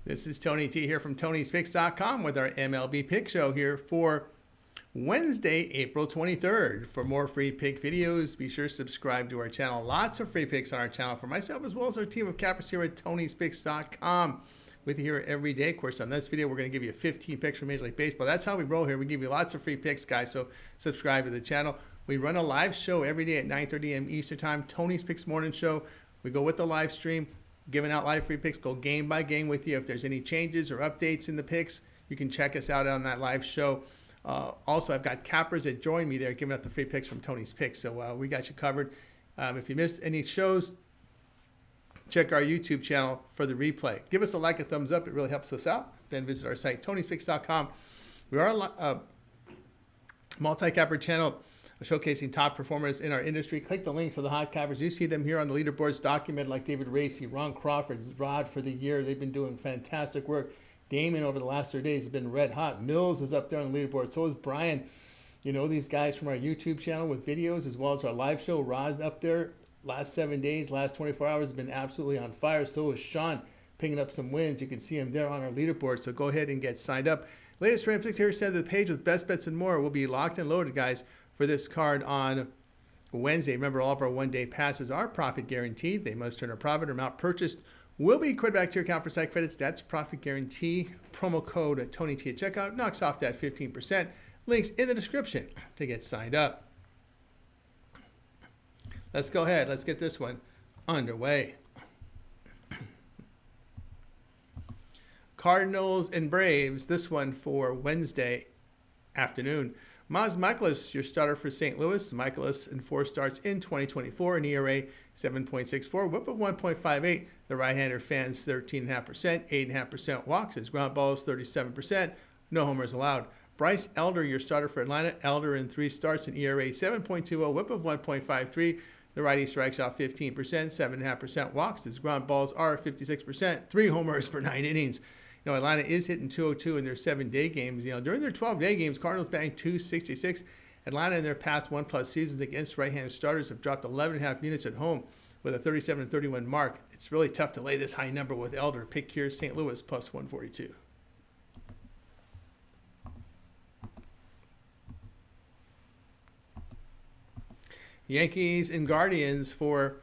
This is Tony T here from Tony'sPicks.com with our MLB Pick Show here for Wednesday, April 23rd. For more free pick videos, be sure to subscribe to our channel. Lots of free picks on our channel for myself as well as our team of cappers here at Tony'sPicks.com. With you here every day. Of course, on this video, we're going to give you 15 picks from Major League Baseball. That's how we roll here. We give you lots of free picks, guys, so subscribe to the channel. We run a live show every day at 9:30 a.m. Eastern Time, Tony's Picks Morning Show. We go with the live stream, giving out live free picks, go game by game with you. If there's any changes or updates in the picks, you can check us out on that live show. Also, I've got cappers that join me there giving out the free picks from Tony's Picks, so we got you covered. If you missed any shows, check our YouTube channel for the replay. Give us a like, a thumbs up. It really helps us out. Then visit our site, Tony'sPicks.com. We are a multi-capper channel showcasing top performers in our industry. Click the links to the hot cappers. You see them here on the leaderboards documented, like David Racy, Ron Crawford, Rod for the year. They've been doing fantastic work. Damon over the last 3 days has been red hot. Mills is up there on the leaderboard. So is Brian. You know these guys from our YouTube channel with videos as well as our live show. Rod up there. Last 7 days, last 24 hours has been absolutely on fire. So is Sean picking up some wins. You can see him there on our leaderboard. So go ahead and get signed up. Latest random picks here sent to the page with best bets and more will be locked and loaded, guys, for this card on Wednesday. Remember, all of our one-day passes are profit guaranteed. They must turn a profit or amount purchased will be credited back to your account for site credits. That's profit guarantee. Promo code TonyT at checkout knocks off that 15%. Links in the description to get signed up. Let's go ahead. Let's get this one underway. Cardinals and Braves. This one for Wednesday afternoon. Michaelis, your starter for St. Louis. Michaelis in 4 starts in 2024. An ERA 7.64. Whip of 1.58. The right-hander fans 13.5%. 8.5% walks. His ground balls 37%. No homers allowed. Bryce Elder, your starter for Atlanta. Elder in 3 starts. An ERA 7.20. Whip of 1.53. The righty strikes out 15%, 7.5% walks. His ground balls are 56%, 3 homers per 9 innings. You know, Atlanta is hitting 202 in their 7-day games. You know, during their 12-day games, Cardinals batting 266. Atlanta in their past 1+ seasons against right-handed starters have dropped 11.5 units at home with a 37-31 mark. It's really tough to lay this high number with Elder. Pick here, St. Louis plus 142. Yankees and Guardians for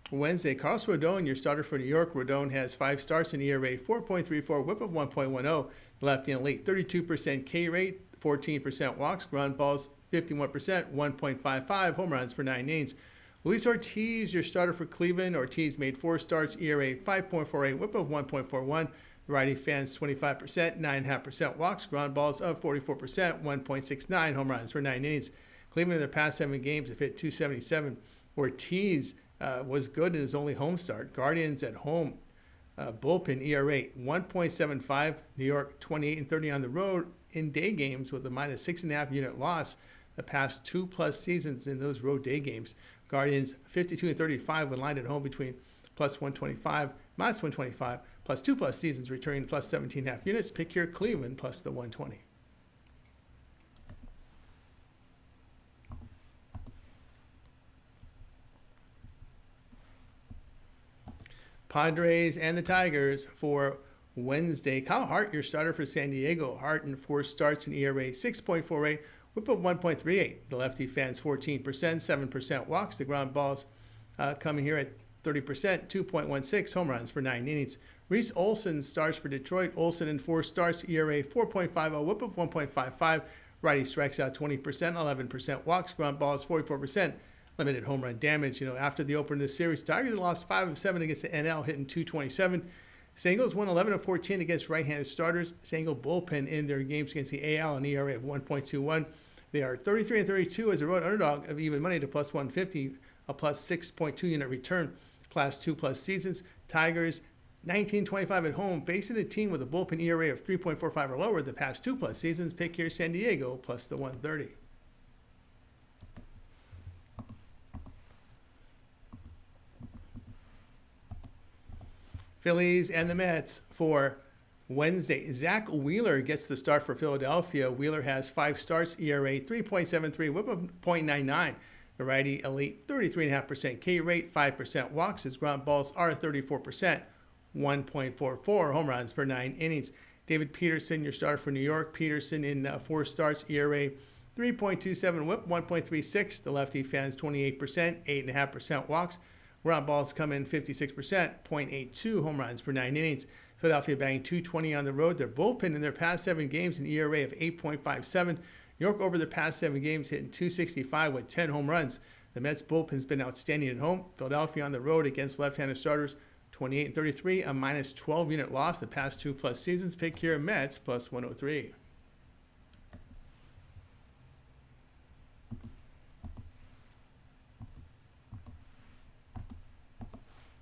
Wednesday. Carlos Rodon, your starter for New York. Rodon has 5 starts, an ERA 4.34, whip of 1.10. Lefty and late, 32% K rate, 14% walks, ground balls 51%, 1.55 home runs per 9 innings. Luis Ortiz, your starter for Cleveland. Ortiz made 4 starts, ERA 5.48, whip of 1.41. Righty fans 25%, 9.5% walks, ground balls of 44%, 1.69 home runs per 9 innings. Cleveland in their past 7 games have hit 277. Ortiz was good in his only home start. Guardians at home, bullpen ERA 1.75. New York 28-30 on the road in day games with a -6.5 unit loss the past 2+ seasons in those road day games. Guardians 52-35 when lined at home between +125, -125, plus 2+ seasons returning +17.5 units. Pick here Cleveland plus the 120. Padres and the Tigers for Wednesday. Kyle Hart, your starter for San Diego. Hart in 4 starts, an ERA 6.48, whip of 1.38. The lefty fans 14%, 7% walks. The ground balls coming here at 30%, 2.16 home runs per 9 innings. Reese Olson starts for Detroit. Olson in 4 starts, ERA 4.50, whip of 1.55. Righty strikes out 20%, 11% walks. Ground balls 44%. Limited home run damage. You know, after the opener of this series, Tigers lost 5 of 7 against the NL, hitting 227. Sangles won 11 of 14 against right-handed starters. Sangle bullpen in their games against the AL, an ERA of 1.21. They are 33-32 as a road underdog of even money to plus 150, a plus 6.2 unit return. Past 2+ seasons, Tigers 19-25 at home, facing a team with a bullpen ERA of 3.45 or lower the past 2+ seasons. Pick here San Diego plus the 130. Phillies and the Mets for Wednesday. Zach Wheeler gets the start for Philadelphia. Wheeler has 5 starts, ERA 3.73, whip of 0.99. The righty elite 33.5% K rate, 5% walks. His ground balls are 34%, 1.44 home runs per 9 innings. David Peterson, your starter for New York. Peterson in 4 starts, ERA 3.27, whip 1.36. The lefty fans 28%, 8.5% walks. Ground balls come in 56%, 0.82 home runs per 9 innings. Philadelphia batting .220 on the road. Their bullpen in their past 7 games, an ERA of 8.57. New York over their past 7 games hitting .265 with 10 home runs. The Mets bullpen's been outstanding at home. Philadelphia on the road against left-handed starters, 28-33, a minus 12 unit loss the past 2+ seasons. Pick here, Mets plus 103.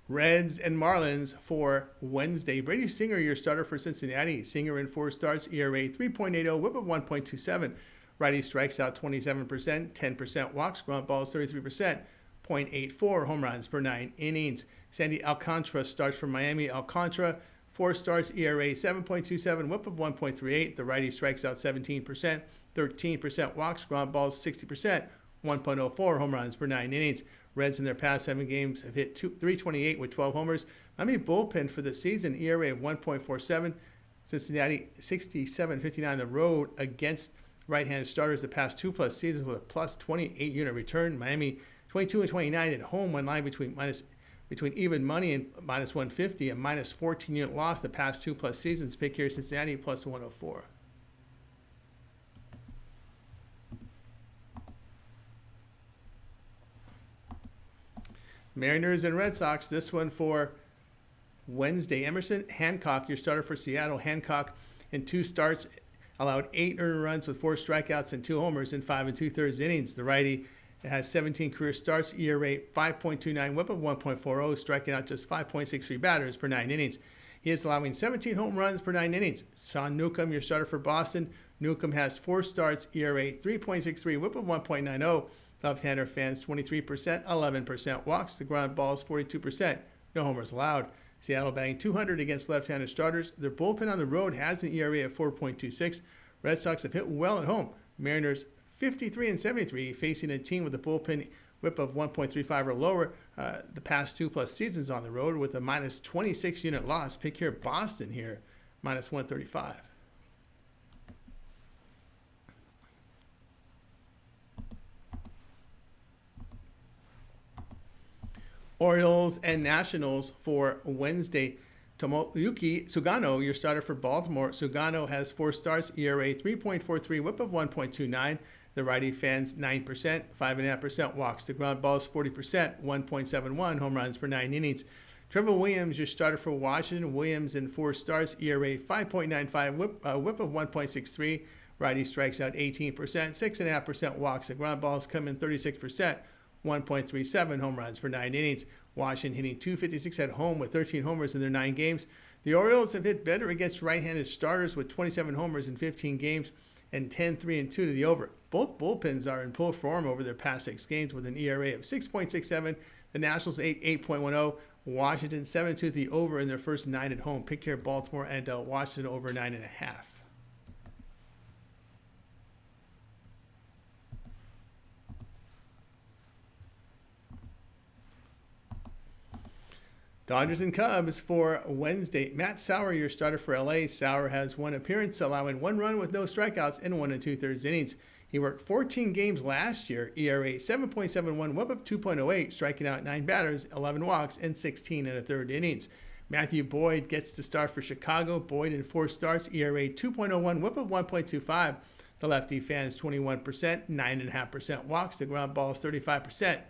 Reds and Marlins for Wednesday. Brady Singer, your starter for Cincinnati. Singer in 4 starts, ERA 3.80, whip of 1.27. Righty strikes out 27%, 10% walks, ground balls 33%, 0.84 home runs per 9 innings. Sandy Alcantara starts for Miami. Alcantara, 4 starts, ERA 7.27, whip of 1.38. The righty strikes out 17%, 13% walks, ground balls 60%, 1.04 home runs per 9 innings. Reds in their past 7 games have hit 328 with 12 homers. Miami bullpen for the season, ERA of 1.47. Cincinnati 67.59 on the road against right-handed starters the past 2+ seasons with a plus 28 unit return. Miami 22-29 at home, one line between even money and minus 150, a minus 14 unit loss the past 2+ seasons. Pick here, Cincinnati plus 104. Mariners and Red Sox, this one for Wednesday. Emerson Hancock, your starter for Seattle. Hancock in 2 starts allowed 8 earned runs with 4 strikeouts and 2 homers in 5 2/3 innings. The righty has 17 career starts, ERA 5.29, whip of 1.40, striking out just 5.63 batters per 9 innings. He is allowing 17 home runs per 9 innings. Sean Newcomb, your starter for Boston. Newcomb has 4 starts, ERA 3.63, whip of 1.90. Left-hander fans 23%, 11% walks. The ground balls 42%. No homers allowed. Seattle batting .200 against left-handed starters. Their bullpen on the road has an ERA of 4.26. Red Sox have hit well at home. Mariners 53-73, facing a team with a bullpen whip of 1.35 or lower the past 2+ seasons on the road with a minus 26 unit loss. Pick here, Boston here, minus 135. Orioles and Nationals for Wednesday. Tomoyuki Sugano, your starter for Baltimore. Sugano has 4 starts, ERA 3.43, whip of 1.29. The righty fans 9%, 5.5% walks. The ground balls 40%, 1.71 home runs per 9 innings. Trevor Williams, your starter for Washington. Williams in 4 starts, ERA 5.95, whip of 1.63. Righty strikes out 18%, 6.5% walks. The ground balls come in 36%. 1.37 home runs per 9 innings. Washington hitting .256 at home with 13 homers in their 9 games. The Orioles have hit better against right-handed starters with 27 homers in 15 games and 10-3-2 to the over. Both bullpens are in full form over their past 6 games with an ERA of 6.67. The Nationals 8.10. Washington 7-2 to the over in their first 9 at home. Pick here, Baltimore and Washington over 9.5. Dodgers and Cubs for Wednesday. Matt Sauer, your starter for LA. Sauer has 1 appearance, allowing 1 run with no strikeouts in 1 2/3 innings. He worked 14 games last year, ERA 7.71, whip of 2.08, striking out 9 batters, 11 walks, and 16 1/3 innings. Matthew Boyd gets to start for Chicago. Boyd in 4 starts, ERA 2.01, whip of 1.25. The lefty fans 21%, 9.5% walks. The ground balls 35%.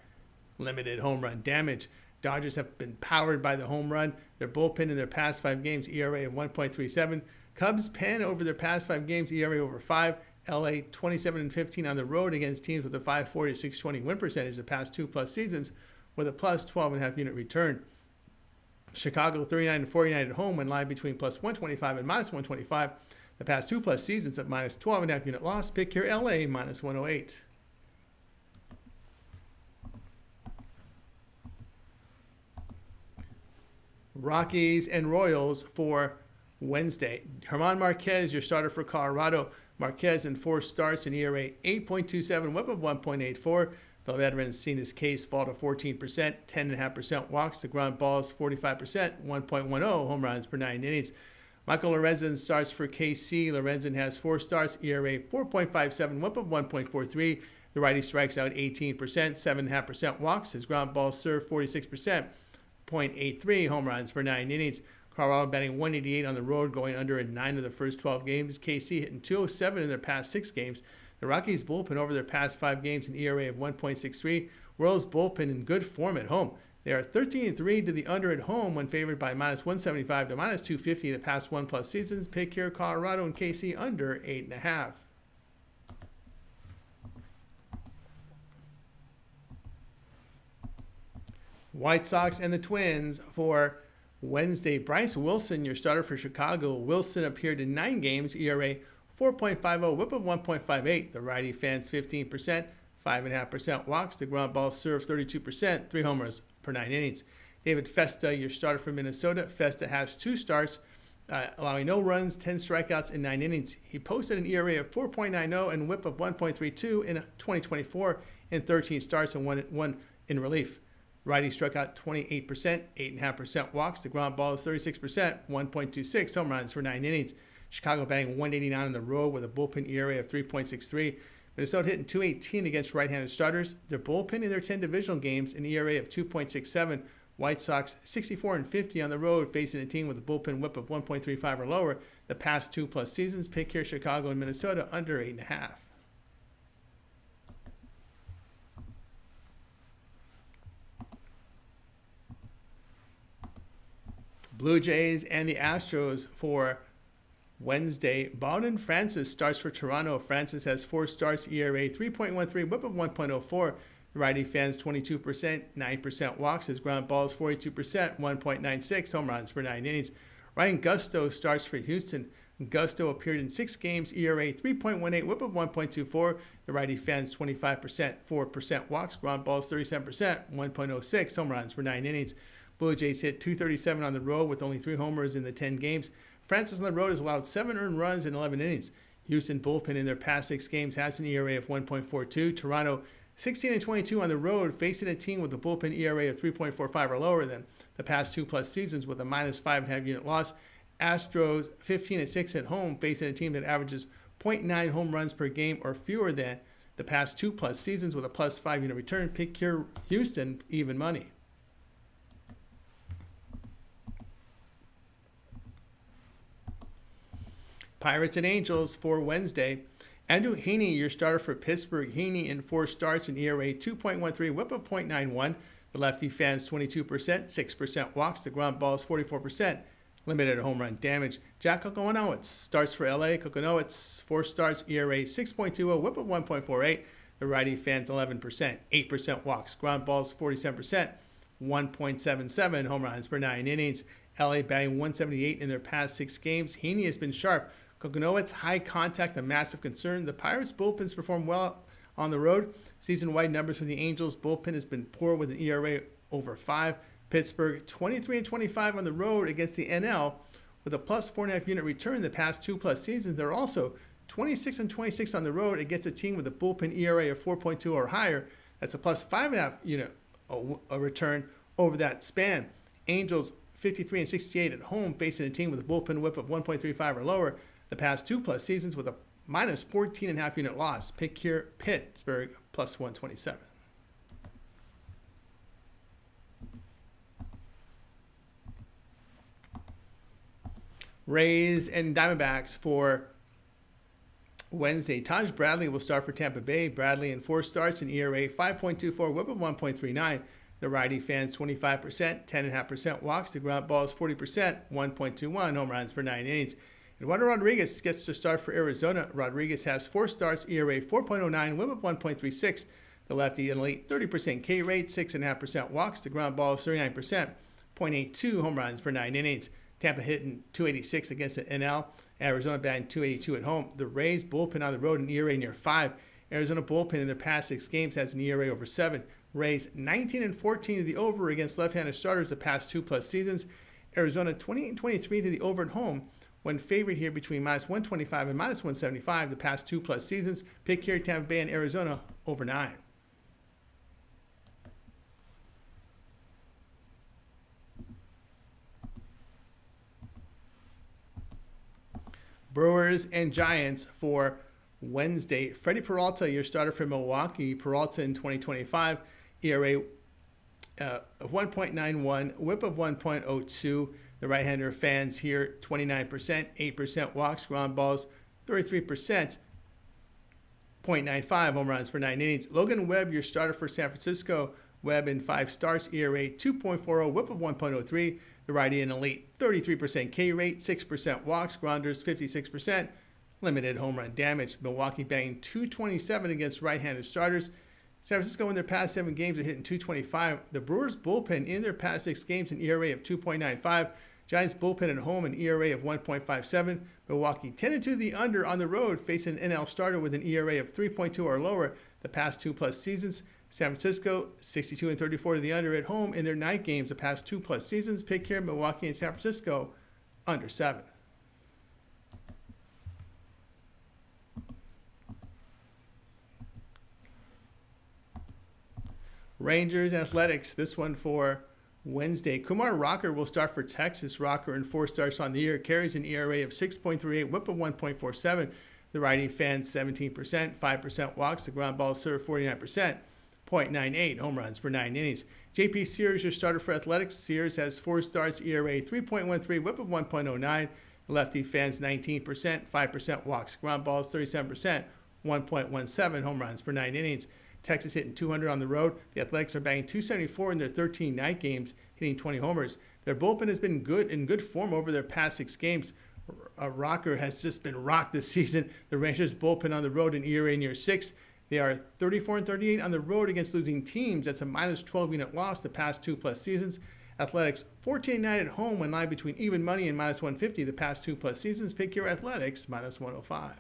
Limited home run damage. Dodgers have been powered by the home run. Their bullpen in their past 5 games, ERA of 1.37. Cubs pen over their past 5 games, ERA over 5. LA 27-15 on the road against teams with a 540 to 620 win percentage the past 2+ seasons with a plus 12.5 unit return. Chicago 39-49 at home when lying between plus 125 and minus 125. The past 2+ seasons at minus 12.5 unit loss. Pick here, LA minus 108. Rockies and Royals for Wednesday. German Marquez, your starter for Colorado. Marquez in 4 starts, an ERA 8.27, whip of 1.84. The veteran's seen his case fall to 14%, 10.5% walks to ground balls, 45%, 1.10 home runs per 9 innings. Michael Lorenzen starts for KC. Lorenzen has 4 starts, ERA 4.57, whip of 1.43. The righty strikes out 18%, 7.5% walks. His ground balls served 46%, 0.83 home runs per 9 innings. Colorado batting 188 on the road, going under in 9 of the first 12 games. KC hitting 207 in their past 6 games. The Rockies bullpen over their past 5 games, an ERA of 1.63. Royals bullpen in good form at home. They are 13-3 to the under at home when favored by -175 to -250 the past 1+ seasons. Pick here Colorado and KC under 8.5. White Sox and the Twins for Wednesday. Bryce Wilson, your starter for Chicago. Wilson appeared in 9 games, ERA 4.50, whip of 1.58. The righty fans 15%, 5.5% walks. The ground ball served 32%, 3 homers per 9 innings. David Festa, your starter for Minnesota. Festa has 2 starts, allowing no runs, 10 strikeouts in 9 innings. He posted an ERA of 4.90 and whip of 1.32 in 2024 in 13 starts and 1 in relief. Righty struck out 28%, 8.5% walks. The ground ball is 36%, 1.26 home runs for 9 innings. Chicago batting 189 on the road with a bullpen ERA of 3.63. Minnesota hitting 218 against right-handed starters. Their bullpen in their 10 divisional games, an ERA of 2.67. White Sox 64-50 on the road, facing a team with a bullpen whip of 1.35 or lower. The past 2+ seasons. Pick here Chicago and Minnesota under 8.5. Blue Jays and the Astros for Wednesday. Bowden Francis starts for Toronto. Francis has 4 starts, ERA 3.13, whip of 1.04. The righty fans 22%, 9% walks. His ground balls 42%, 1.96 home runs per 9 innings. Ryan Gusto starts for Houston. Gusto appeared in 6 games, ERA 3.18, whip of 1.24. The righty fans 25%, 4% walks. Ground balls 37%, 1.06 home runs per 9 innings. Blue Jays hit 237 on the road with only 3 homers in the 10 games. Francis on the road has allowed 7 earned runs in 11 innings. Houston bullpen in their past 6 games has an ERA of 1.42. Toronto 16-22 on the road, facing a team with a bullpen ERA of 3.45 or lower than the past 2+ seasons with a -5.5 unit loss. Astros 15-6 at home, facing a team that averages 0.9 home runs per game or fewer than the past 2+ seasons with a +5 unit return. Pick here Houston, even money. Pirates and Angels for Wednesday. Andrew Heaney, your starter for Pittsburgh. Heaney in 4 starts, an ERA 2.13, whip of 0.91. The lefty fans 22%, 6% walks. The ground balls 44%, limited home run damage. Jack Kokonowitz starts for LA. Kokonowitz 4 starts, ERA 6.20, whip of 1.48. The righty fans 11%, 8% walks. Ground balls 47%, 1.77 home runs per 9 innings. LA batting 178 in their past 6 games. Heaney has been sharp. Kokonowitz, high contact, a massive concern. The Pirates' bullpens perform well on the road. Season-wide numbers for the Angels' bullpen has been poor with an ERA over 5. Pittsburgh, 23-25 on the road against the NL with a +4.5 unit return in the past 2+ seasons. They're also 26-26 on the road against a team with a bullpen ERA of 4.2 or higher. That's a +5.5 unit a return over that span. Angels 53-68 at home, facing a team with a bullpen whip of 1.35 or lower. The past 2+ seasons with a -14.5 unit loss. Pick here Pittsburgh +127. Rays and Diamondbacks for Wednesday. Taj Bradley will start for Tampa Bay. Bradley in 4 starts, an ERA 5.24, whip of 1.39. The righty fans 25%, 10.5% walks. The ground balls 40%, 1.21 home runs per 9 innings. Eduardo Rodriguez gets to start for Arizona. Rodriguez has 4 starts, ERA 4.09, whip of 1.36. The lefty an elite 30% K rate, 6.5% walks. The ground ball is 39%, 0.82 home runs per 9 innings. Tampa hitting 286 against the NL. Arizona batting 282 at home. The Rays bullpen on the road, an ERA near 5. Arizona bullpen in their past 6 games has an ERA over 7. Rays 19-14 to the over against left-handed starters the past 2+ seasons. Arizona 28-23 to the over at home when favored here between -125 and -175 the past 2+ seasons. Pick here Tampa Bay and Arizona over 9. Brewers and Giants for Wednesday. Freddie Peralta, your starter for Milwaukee. Peralta in 2025, ERA of 1.91, whip of 1.02. The right-hander fans here, 29%, 8% walks, ground balls, 33%, 0.95 home runs per 9 innings. Logan Webb, your starter for San Francisco. Webb in 5 starts, ERA 2.40, whip of 1.03. The righty an elite 33% K rate, 6% walks, grounders 56%, limited home run damage. Milwaukee banging 227 against right-handed starters. San Francisco in their past 7 games are hitting 225. The Brewers bullpen in their past 6 games an ERA of 2.95. Giants bullpen at home an ERA of 1.57. Milwaukee 10-2 the under on the road, facing an NL starter with an ERA of 3.2 or lower the past 2+ seasons. San Francisco 62-34 to the under at home in their 9 games the past 2+ seasons. Pick here Milwaukee and San Francisco under 7. Rangers Athletics, this one for Wednesday. Kumar Rocker will start for Texas. Rocker in 4 starts on the year carries an ERA of 6.38, whip of 1.47. The righty fans 17%, 5% walks. The ground ball served 49%, 0.98 home runs per 9 innings. JP Sears, your starter for Athletics. Sears has 4 starts, ERA 3.13, whip of 1.09. The lefty fans 19%, 5% walks. Ground balls 37%, 1.17 home runs per 9 innings. Texas hitting 200 on the road. The Athletics are banging 274 in their 13 night games, hitting 20 homers. Their bullpen has been in good form over their past 6 games. Rocker has just been rocked this season. The Rangers bullpen on the road in ERA near 6. They are 34-38 on the road against losing teams. That's a -12 unit loss the past 2+ seasons. Athletics 14-9 at home when line between even money and -150 the past 2+ seasons. Pick your Athletics -105.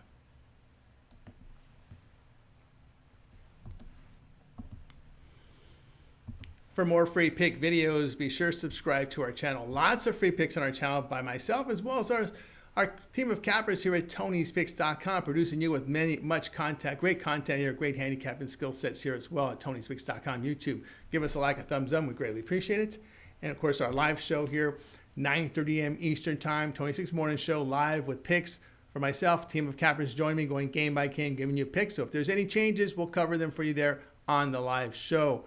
For more free pick videos, be sure to subscribe to our channel. Lots of free picks on our channel by myself, as well as our team of cappers here at Tony'sPicks.com, producing you with much content, great content here, great handicapping skill sets here as well at Tony'sPicks.com YouTube. Give us a like, a thumbs up, we greatly appreciate it. And of course, our live show here, 9:30 a.m. Eastern Time, Tony Six Morning Show, live with picks. For myself, team of cappers join me, going game by game, giving you picks. So if there's any changes, we'll cover them for you there on the live show.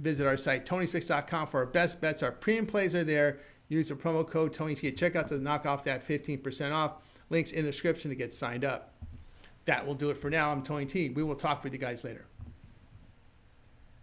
Visit our site, Tony'sPicks.com, for our best bets. Our premium plays are there. Use the promo code TonyT at checkout to knock off that 15% off. Links in the description to get signed up. That will do it for now. I'm Tony T. We will talk with you guys later.